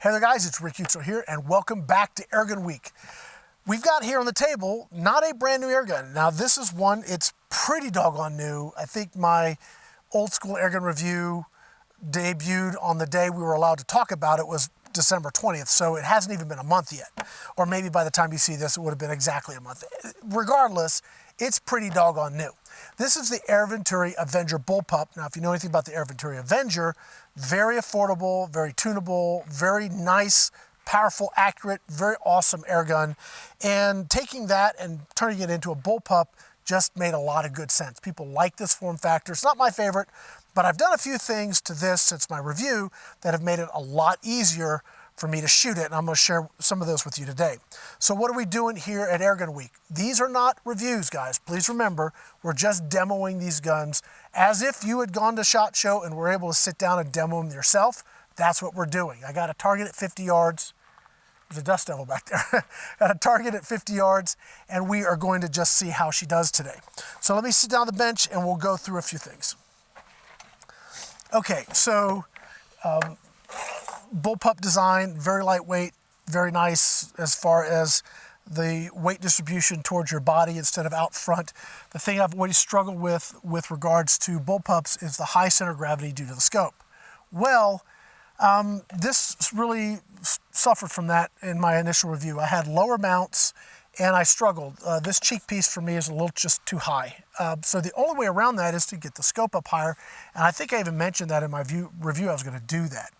Hey there guys, it's Rick Utzel here and welcome back to Airgun Week. We've got here on the table, not a brand new airgun. Now this is one, it's pretty doggone new. I think my old school airgun review debuted on the day we were allowed to talk about it was December 20th, so it hasn't even been a month yet. Or maybe by the time you see this, it would have been exactly a month. Regardless, it's pretty doggone new. This is the Air Venturi Avenger Bullpup. Now, if you know anything about the Air Venturi Avenger, very affordable, very tunable, very nice, powerful, accurate, very awesome airgun. And taking that and turning it into a bullpup just made a lot of good sense. People like this form factor. It's not my favorite, but I've done a few things to this since my review that have made it a lot easier for me to shoot it, and I'm going to share some of those with you today. So what are we doing here at Airgun Week? These are not reviews, guys. Please remember, we're just demoing these guns as if you had gone to SHOT Show and were able to sit down and demo them yourself. That's what we're doing. I got a target at 50 yards. There's a dust devil back there. Got a target at 50 yards, and we are going to just see how she does today. So let me sit down on the bench and we'll go through a few things. Okay, so bullpup design, very lightweight, very nice as far as the weight distribution towards your body instead of out front. The thing I've always struggled with regards to bullpups is the high center of gravity due to the scope. Well, this really suffered from that in my initial review. I had lower mounts and I struggled. This cheek piece for me is a little just too high. So the only way around that is to get the scope up higher. And I think I even mentioned that in my review I was going to do that.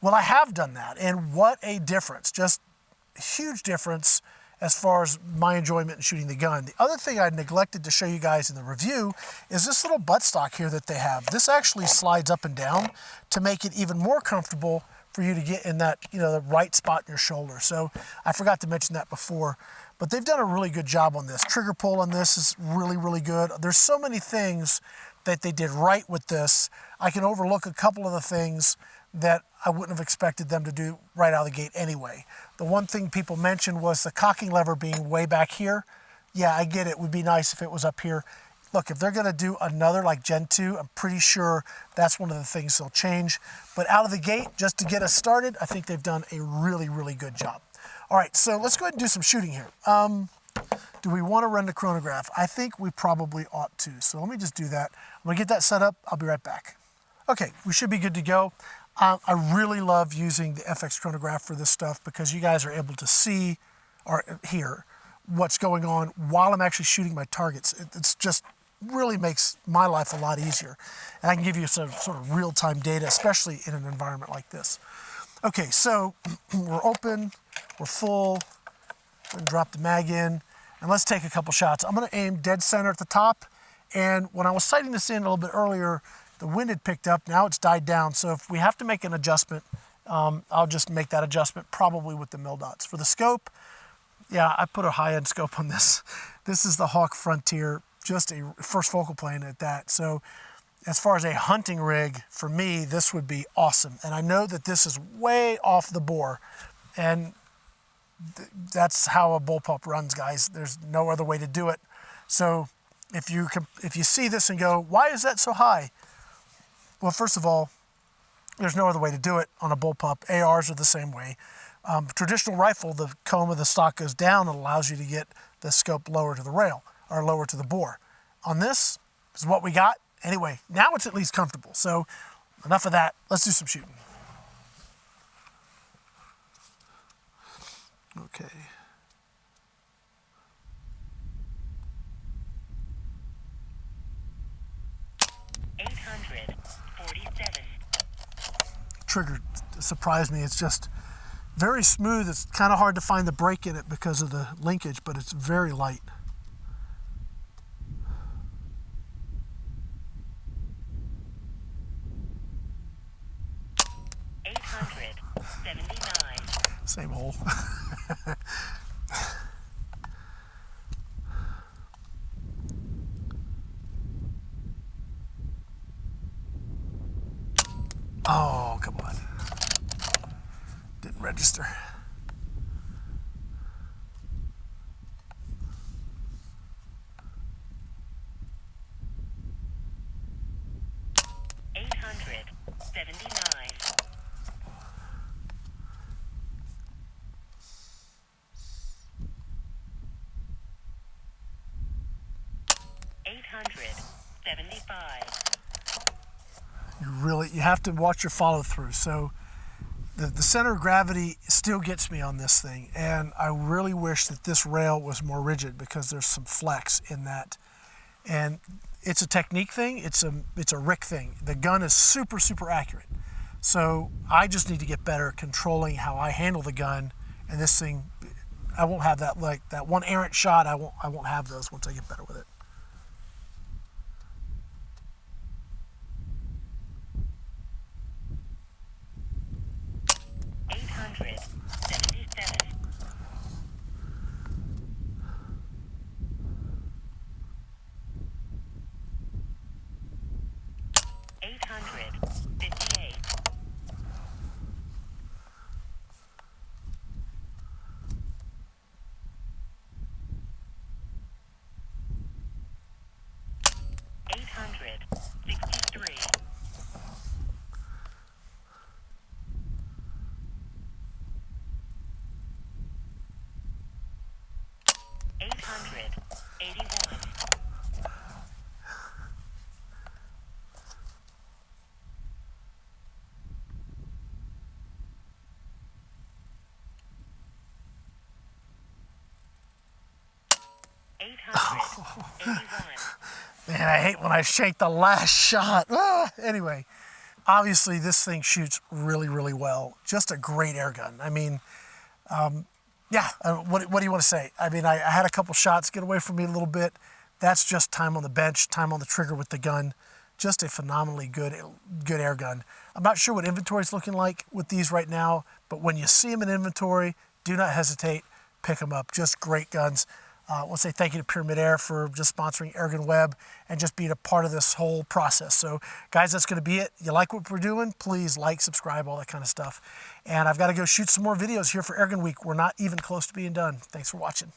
Well, I have done that, and what a difference. Just a huge difference as far as my enjoyment in shooting the gun. The other thing I neglected to show you guys in the review is this little buttstock here that they have. This actually slides up and down to make it even more comfortable for you to get in that, the right spot in your shoulder. So I forgot to mention that before, but they've done a really good job on this. Trigger pull on this is really, really good. There's so many things that they did right with this. I can overlook a couple of the things that I wouldn't have expected them to do right out of the gate anyway. The one thing people mentioned was the cocking lever being way back here. Yeah, I get it. It would be nice if it was up here. Look, if they're going to do another like Gen 2, I'm pretty sure that's one of the things they'll change. But out of the gate, just to get us started, I think they've done a really, really good job. All right, so let's go ahead and do some shooting here. Do we want to run the chronograph? I think we probably ought to. So let me just do that. I'm going to get that set up. I'll be right back. Okay, we should be good to go. I really love using the FX chronograph for this stuff because you guys are able to see or hear what's going on while I'm actually shooting my targets. It's just really makes my life a lot easier. And I can give you some sort of real-time data, especially in an environment like this. Okay, so we're open, we're full, and drop the mag in, and let's take a couple shots. I'm gonna aim dead center at the top, and when I was sighting this in a little bit earlier, the wind had picked up, now it's died down. So if we have to make an adjustment, I'll just make that adjustment probably with the mil dots. For the scope, yeah, I put a high-end scope on this. This is the Hawke Frontier, just a first focal plane at that. So as far as a hunting rig, for me, this would be awesome. And I know that this is way off the bore, and that's how a bullpup runs, guys. There's no other way to do it. So if you see this and go, why is that so high? Well, first of all, there's no other way to do it on a bullpup. ARs are the same way. Traditional rifle, the comb of the stock goes down. It allows you to get the scope lower to the rail or lower to the bore. On this is what we got. Anyway, now it's at least comfortable. So enough of that. Let's do some shooting. Okay. Trigger surprised me. It's just very smooth. It's kind of hard to find the break in it because of the linkage, but it's very light. Same hole. Oh, come on. Didn't register. 875. You have to watch your follow through. So the center of gravity still gets me on this thing, and I really wish that this rail was more rigid because there's some flex in that. And it's a technique thing, it's a Rick thing. The gun is super, super accurate. So I just need to get better controlling how I handle the gun, and this thing, I won't have that, like that one errant shot, I won't have those once I get better with it. 881. Man, I hate when I shake the last shot. Anyway, obviously this thing shoots really, really well. Just a great air gun. I mean, yeah, what do you want to say? I mean, I had a couple shots get away from me a little bit. That's just time on the bench, time on the trigger with the gun. Just a phenomenally good air gun. I'm not sure what inventory is looking like with these right now, but when you see them in inventory, do not hesitate, pick them up. Just great guns. I want to say thank you to Pyramid Air for just sponsoring AirgunWeb and just being a part of this whole process. So guys, that's going to be it. You like what we're doing? Please like, subscribe, all that kind of stuff. And I've got to go shoot some more videos here for Airgun Week. We're not even close to being done. Thanks for watching.